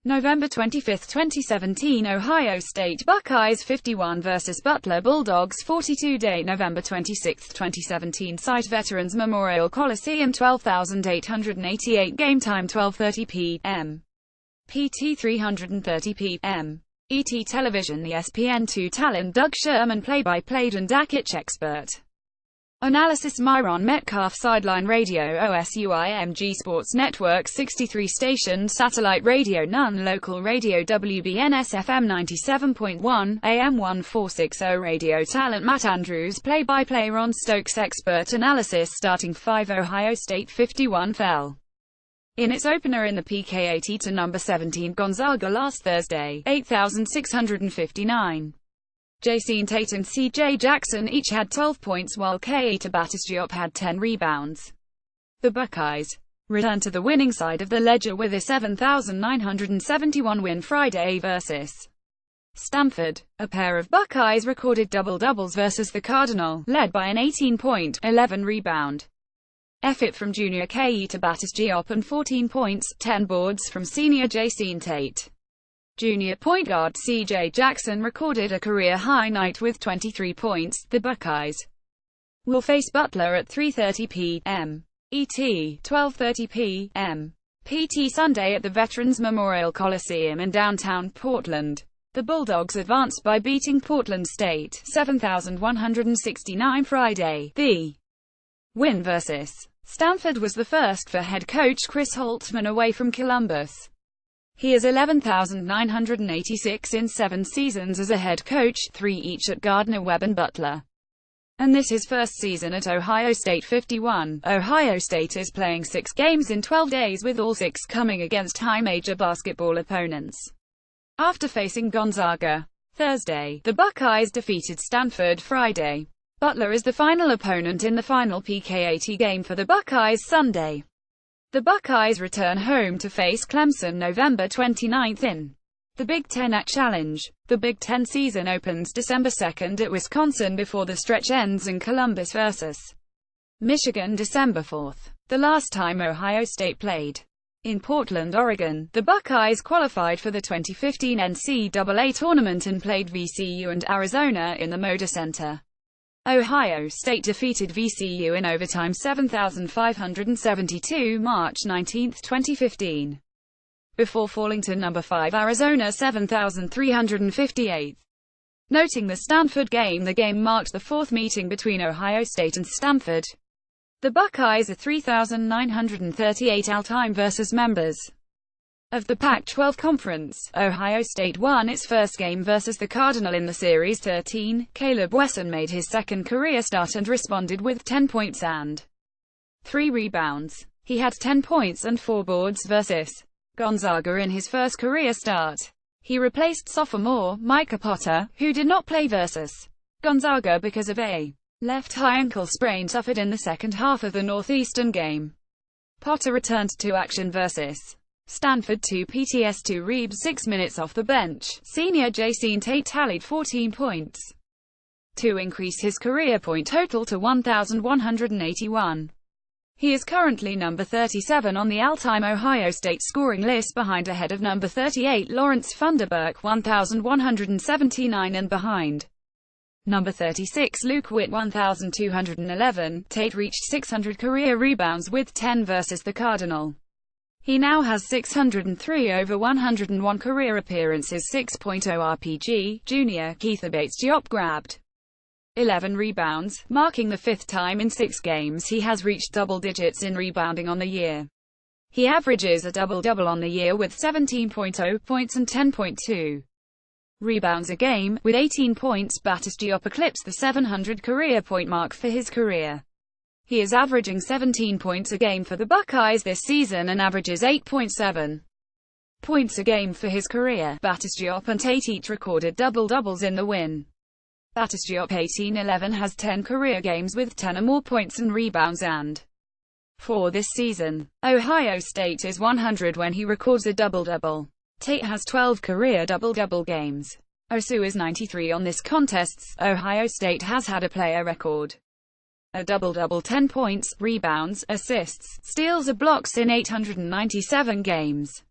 November 25, 2017 Ohio State Buckeyes 51 vs Butler Bulldogs 42. Date November 26, 2017 Site Veterans Memorial Coliseum 12,888 Game time 12:30 p.m. PT 330 p.m. ET Television ESPN2 Talent Doug Sherman Play-by-PlayDan Dakich Expert AnalysisMyron Metcalf Sideline Radio OSUIMG Sports Network 63 Station Satellite Radio None Local Radio WBNSFM 97.1 AM 1460 Radio Talent Matt Andrews Play-by-PlayRon Stokes Expert Analysis Starting 5 Ohio State 51 fell in its opener in the PK80 to number 17 Gonzaga last Thursday, 8,659. Jae'Sean Tate and C.J. Jackson each had 12 points while Keita BatesDiop had 10 rebounds. The Buckeyes returned to the winning side of the ledger with a 7,971 win Friday versus Stanford. A pair of Buckeyes recorded double-doubles versus the Cardinal, led by an 18-point, 11-rebound effort from junior Keita BatesDiop and 14 points, 10 boards from senior Jae'Sean Tate. Junior point guard C.J. Jackson recorded a career-high night with 23 points. The Buckeyes will face Butler at 3:30 p.m. ET, 12:30 p.m. PT Sunday at the Veterans Memorial Coliseum in downtown Portland. The Bulldogs advanced by beating Portland State 7,169 Friday. The win versus Stanford was the first for head coach Chris Holtmann away from Columbus. He is 11,986 in 7 seasons as a head coach, 3 each at Gardner-Webb and Butler. And this his first season at Ohio State 51. Ohio State is playing 6 games in 12 days with all 6 coming against high-major basketball opponents. After facing Gonzaga Thursday, the Buckeyes defeated Stanford Friday. Butler is the final opponent in the final PK80 game for the Buckeyes Sunday. The Buckeyes return home to face Clemson November 29 in the Big Ten Challenge. The Big Ten season opens December 2 at Wisconsin before the stretch ends in Columbus vs. Michigan December 4. The last time Ohio State played in Portland, Oregon, the Buckeyes qualified for the 2015 NCAA tournament and played VCU and Arizona in the Moda Center. Ohio State defeated VCU in overtime 7,572 March 19, 2015, before falling to number 5 Arizona 7,358. Noting the Stanford game, the game marked the 4th meeting between Ohio State and Stanford. The Buckeyes are 3,938 all-time versus members of the Pac-12 Conference. Ohio State won its first game versus the Cardinal in the Series 13. Caleb Wesson made his second career start and responded with 10 points and 3 rebounds. He had 10 points and 4 boards versus Gonzaga in his first career start. He replaced sophomore Micah Potter, who did not play versus Gonzaga because of a left high ankle sprain suffered in the second half of the Northeastern game. Potter returned to action versus Stanford 2 PTS 2 rebs 6 minutes off the bench. Senior Jae'Sean Tate tallied 14 points to increase his career point total to 1,181. He is currently number 37 on the all-time Ohio State scoring list, behind ahead of number 38 Lawrence Funderburk 1,179 and behind number 36 Luke Witt 1,211. Tate reached 600 career rebounds with 10 versus the Cardinal. He now has 603 over 101 career appearances. 6.0 RPG. Junior Keita BatesDiop grabbed 11 rebounds, marking the 5th time in 6 games he has reached double digits in rebounding on the year. He averages a double-double on the year with 17.0 points and 10.2 rebounds a game. With 18 points, BatesDiop eclipsed the 700 career point mark for his career. He is averaging 17 points a game for the Buckeyes this season and averages 8.7 points a game for his career. BatesDiop and Tate each recorded double-doubles in the win. BatesDiop 18-11 has 10 career games with 10 or more points and rebounds and 4 this season. Ohio State is 100 when he records a double-double. Tate has 12 career double-double games. OSU is 93 on this contest's. Ohio State has had a player record a double-double 10 points, rebounds, assists, steals or blocks in 897 games.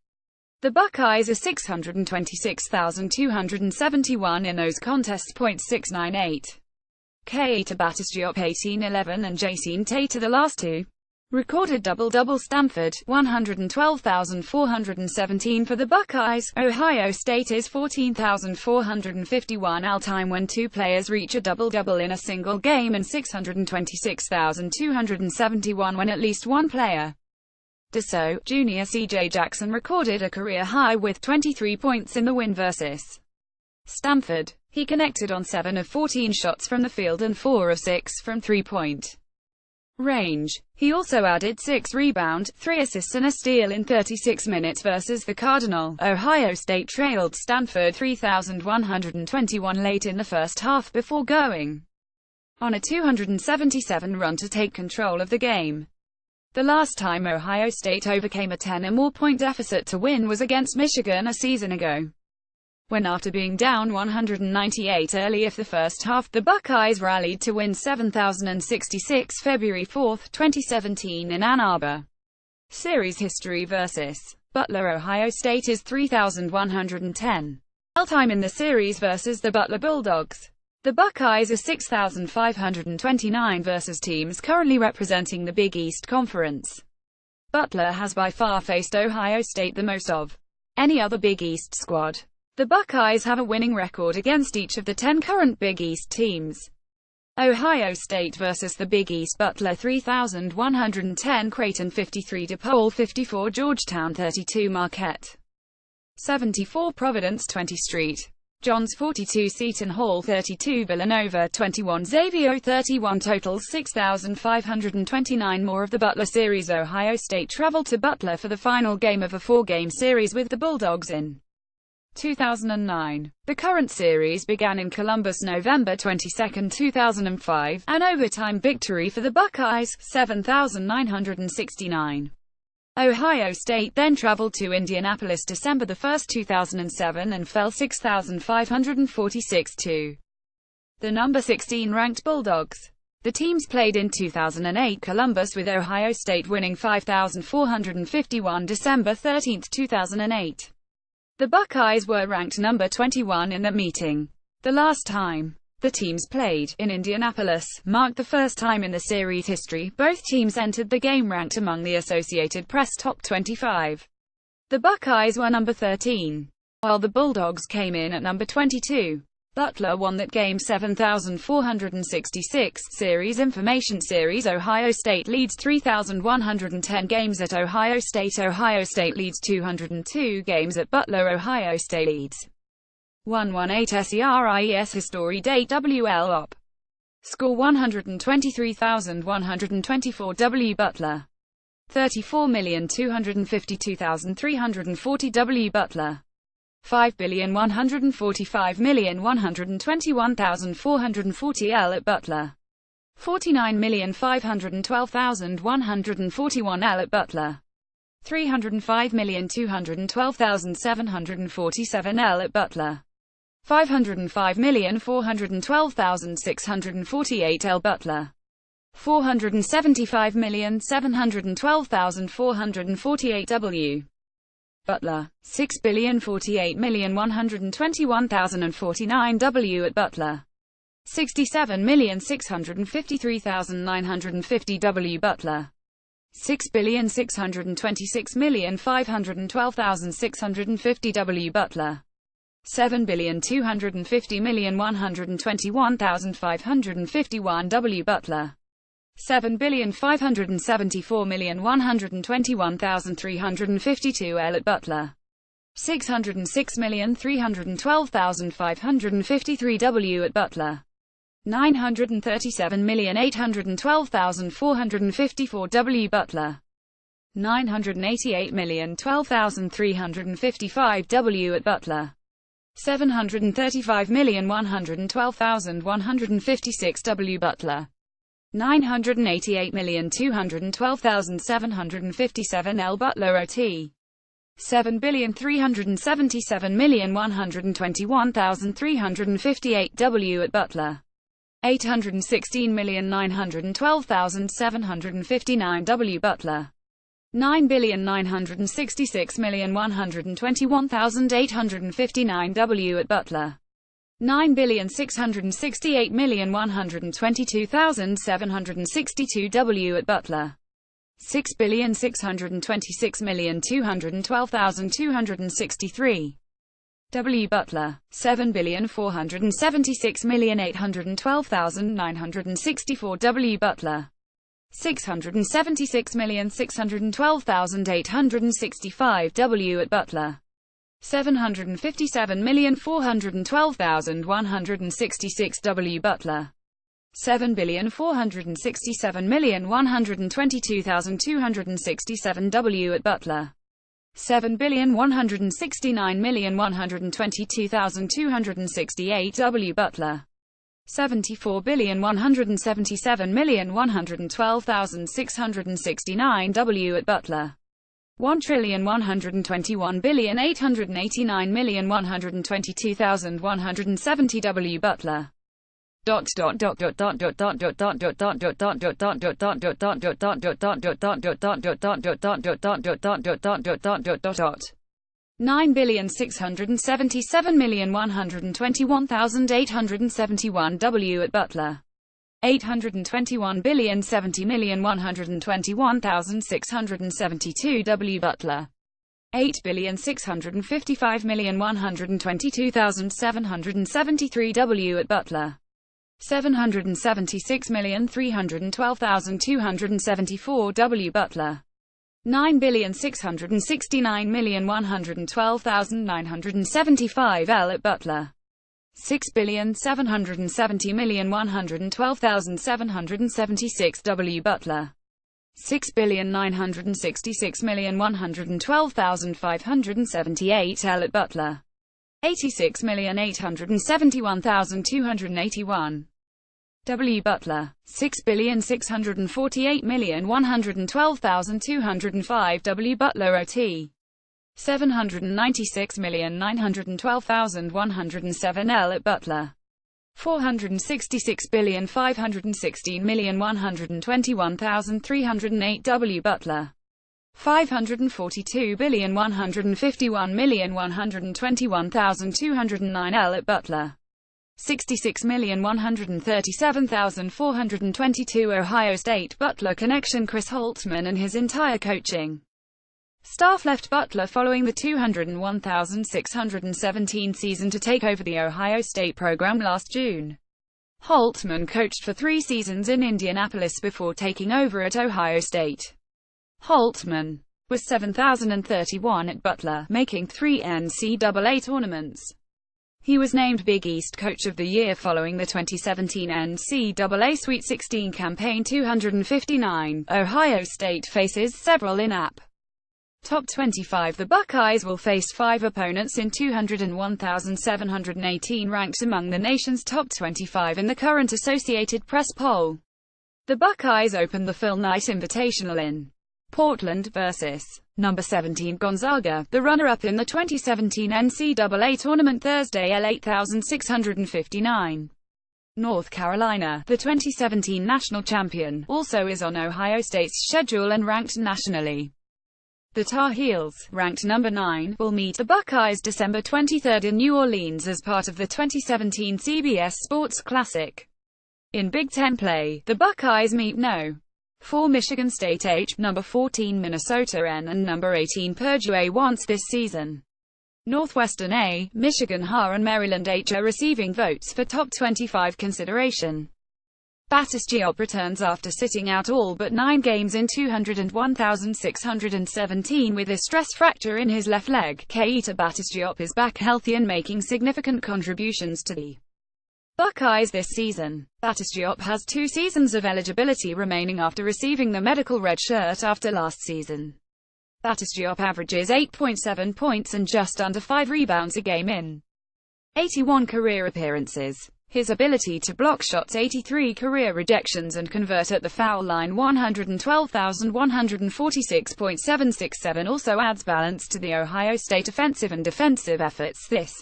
The Buckeyes are 626,271 in those contests. .698. Keita BatesDiop 1811 and Jae'Sean Tate are the last two. Recorded double-double. Stanford, 112,417 for the Buckeyes. Ohio State is 14,451 all-time when two players reach a double-double in a single game, and 626,271 when at least one player does so. Junior C.J. Jackson recorded a career high with 23 points in the win versus Stanford. He connected on 7 of 14 shots from the field and 4 of 6 from three-point range. He also added 6 rebounds, 3 assists and a steal in 36 minutes versus the Cardinal. Ohio State trailed Stanford 3,121 late in the first half before going on a 277 run to take control of the game. The last time Ohio State overcame a 10 or more point deficit to win was against Michigan a season ago, when after being down 198 early of the first half, the Buckeyes rallied to win 7,066. February 4, 2017 in Ann Arbor. Series history versus Butler. Ohio State is 3,110 all-time in the series versus the Butler Bulldogs. The Buckeyes are 6,529 versus teams currently representing the Big East Conference. Butler has by far faced Ohio State the most of any other Big East squad. The Buckeyes have a winning record against each of the 10 current Big East teams. Ohio State versus the Big East. Butler 3,110, Creighton 53, DePaul 54, Georgetown 32, Marquette 74, Providence 20, St. John's 42, Seton Hall 32, Villanova 21, Xavier 31. Totals 6,529 more of the Butler series. Ohio State traveled to Butler for the final game of a 4-game series with the Bulldogs in 2009. The current series began in Columbus November 22, 2005, an overtime victory for the Buckeyes, 7,969. Ohio State then traveled to Indianapolis December 1, 2007 and fell 6,546 to the number 16 ranked Bulldogs. The teams played in 2008 Columbus, with Ohio State winning 5,451 December 13, 2008. The Buckeyes were ranked number 21 in that meeting. The last time the teams played in Indianapolis marked the first time in the series history both teams entered the game ranked among the Associated Press top 25. The Buckeyes were number 13, while the Bulldogs came in at number 22. Butler won that game 7,466. Series information. Series Ohio State leads 3,110 games at Ohio State. Ohio State leads 202 games at Butler. Ohio State leads 118 series. History. Date WL op. Score 123,124. W. Butler 34,252,340. W. Butler 5,145,121,440. L. at Butler 49,512,141. L. at Butler 305,212,747. L. at Butler 505,412,648. L. Butler 475,712,448. W. Butler 6,048,121,049. W. at Butler 67,653,950. W. Butler 6,626,512,650. W. Butler 7,250,121,551. W. Butler 7,574,121,352. L. at Butler 606,312,553. W. at Butler 937,812,454. W. Butler 988,012,355. W. at Butler 735,112,156. W. Butler 988,212,757. L. Butler OT 7,377,121,358. W. at Butler 816,912,759. W. Butler 9,966,121,859 W at Butler. 9,668,122,762 W at Butler. 6,626,212,263 W Butler. 7,476,812,964 W Butler. 676,612,865 W at Butler. 757,412,166 W Butler. 7,467,122,267 W at Butler. 7,169,122,268 W Butler. 74,177,112,669 W at Butler. 1,121,889,122,170 W Butler. $9,677,121,871 W at Butler. 821,070,121,672 W Butler. 8,655,122,773 W at Butler. 776,312,274 W Butler. 9,669,112,975 L at Butler. 6,770,112,776 W Butler. 6,966,112,578 L at Butler. 86,871,281 W Butler. 6,648,112,205 W Butler OT. 796,912,107 L at Butler. 466,516,121,308 W Butler. 542,151,121,209 L at Butler. 66,137,422 Ohio State Butler connection. Chris Holtmann and his entire coaching staff left Butler following the 201,617 season to take over the Ohio State program last June. Holtmann coached for 3 seasons in Indianapolis before taking over at Ohio State. Holtmann was 7,031 at Butler, making 3 NCAA tournaments. He was named Big East Coach of the Year following the 2017 NCAA Sweet 16 campaign. 259. Ohio State faces several in-app top 25. The Buckeyes will face 5 opponents in 201,718 ranked among the nation's top 25 in the current Associated Press poll. The Buckeyes opened the Phil Knight Invitational in Portland versus number 17 Gonzaga, the runner-up in the 2017 NCAA tournament, Thursday. L 8659. North Carolina, the 2017 national champion, also is on Ohio State's schedule and ranked nationally. The Tar Heels, ranked number 9, will meet the Buckeyes December 23 in New Orleans as part of the 2017 CBS Sports Classic. In Big Ten play, the Buckeyes meet No. 4 Michigan State H, number 14 Minnesota N, and number 18 Purdue A once this season. Northwestern A, Michigan H, and Maryland H are receiving votes for top 25 consideration. BatesDiop returns after sitting out all but 9 games in 201,617 with a stress fracture in his left leg. Keita BatesDiop is back healthy and making significant contributions to the Buckeyes this season. BatesDiop has 2 seasons of eligibility remaining after receiving the medical red shirt after last season. BatesDiop averages 8.7 points and just under 5 rebounds a game in 81 career appearances. His ability to block shots, 83 career rejections, and convert at the foul line, 112,146.767, also adds balance to the Ohio State offensive and defensive efforts this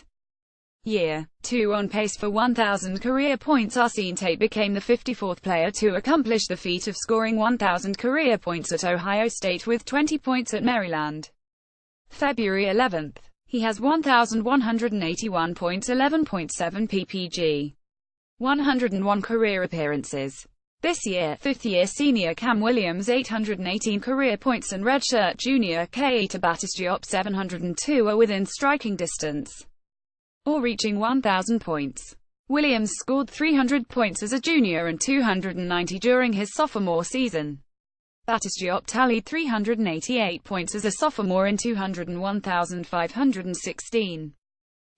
year. 2 on pace for 1,000 career points. Jae'Sean Tate became the 54th player to accomplish the feat of scoring 1,000 career points at Ohio State with 20 points at Maryland. February 11th. He has 1,181 points, 11.7 ppg. 101 career appearances. This year, fifth-year senior Cam Williams 818 career points and redshirt junior Keita BatesDiop 702 are within striking distance or reaching 1,000 points. Williams scored 300 points as a junior and 290 during his sophomore season. BatesDiop tallied 388 points as a sophomore in 201,516.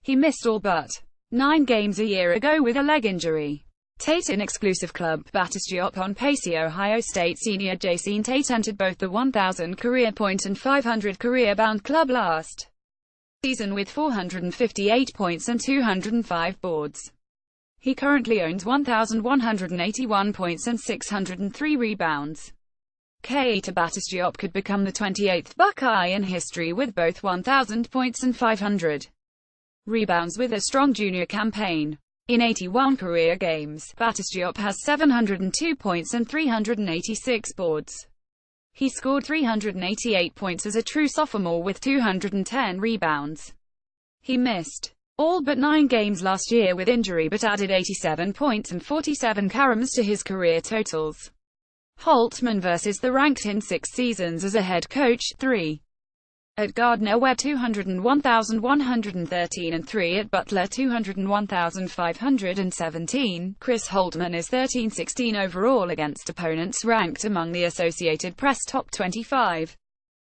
He missed all but 9 games a year ago with a leg injury. Tate in exclusive club. BatesDiop on pace. Ohio State senior Jae'Sean Tate entered both the 1,000 career point and 500 career bound club last season with 458 points and 205 boards. He currently owns 1,181 points and 603 rebounds. Keita BatesDiop could become the 28th Buckeye in history with both 1,000 points and 500 rebounds with a strong junior campaign. In 81 career games, BatesDiop has 702 points and 386 boards. He scored 388 points as a true sophomore with 210 rebounds. He missed all but 9 games last year with injury but added 87 points and 47 caroms to his career totals. Holtmann vs. the ranked in 6 seasons as a head coach, 3. At Cardinal where 201,113 and 3 at Butler 201,517. Chris Holtmann is 13-16 overall against opponents ranked among the Associated Press top 25.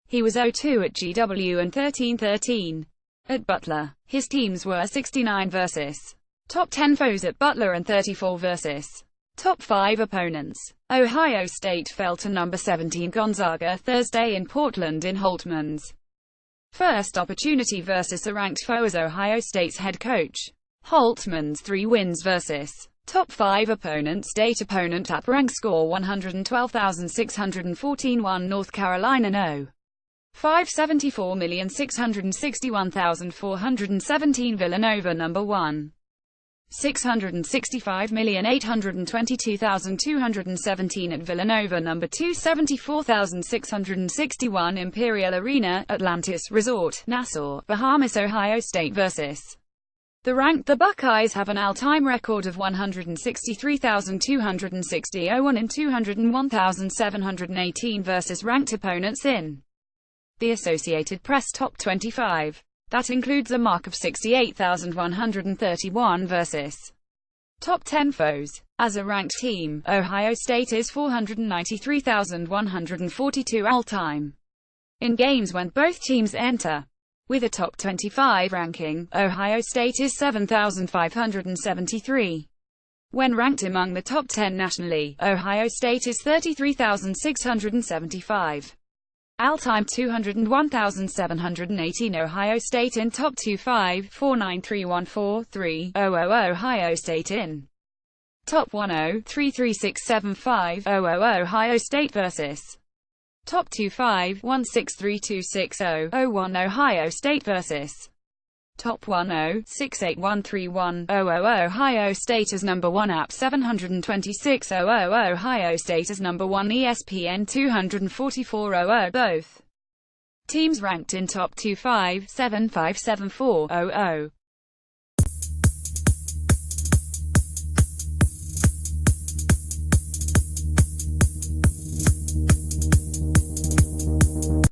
He was 0-2 at GW and 13-13 at Butler. His teams were 69 versus top 10 foes at Butler and 34 versus top 5 opponents. Ohio State fell to number 17 Gonzaga Thursday in Portland in Holtmann's first opportunity versus a ranked foe as Ohio State's head coach. Holtmann's 3 wins versus top 5 opponents. Date opponent at rank score 112,614 1 North Carolina 0. 574,661,417 Villanova number 1. 665,822,217 at Villanova number 2. 74,661 Imperial Arena, Atlantis Resort, Nassau, Bahamas. Ohio State vs. the ranked. The Buckeyes have an all-time record of 163,260 0-1 and 201,718 versus ranked opponents in the Associated Press top 25. That includes a mark of 68,131 versus top 10 foes. As a ranked team, Ohio State is 493,142 all-time in games when both teams enter. With a top 25 ranking, Ohio State is 7,573. When ranked among the top 10 nationally, Ohio State is 33,675. All-time 201,718. Ohio State in top 25, 493,143,000. Ohio State in top 10, 336,750,000. Ohio State vs. top 25, 163,260,001. Ohio State vs. top 10, 68131,000. Ohio State as number 1 app 726,000. Ohio State as number 1 ESPN 244,000. Both teams ranked in top 25, 7574,000.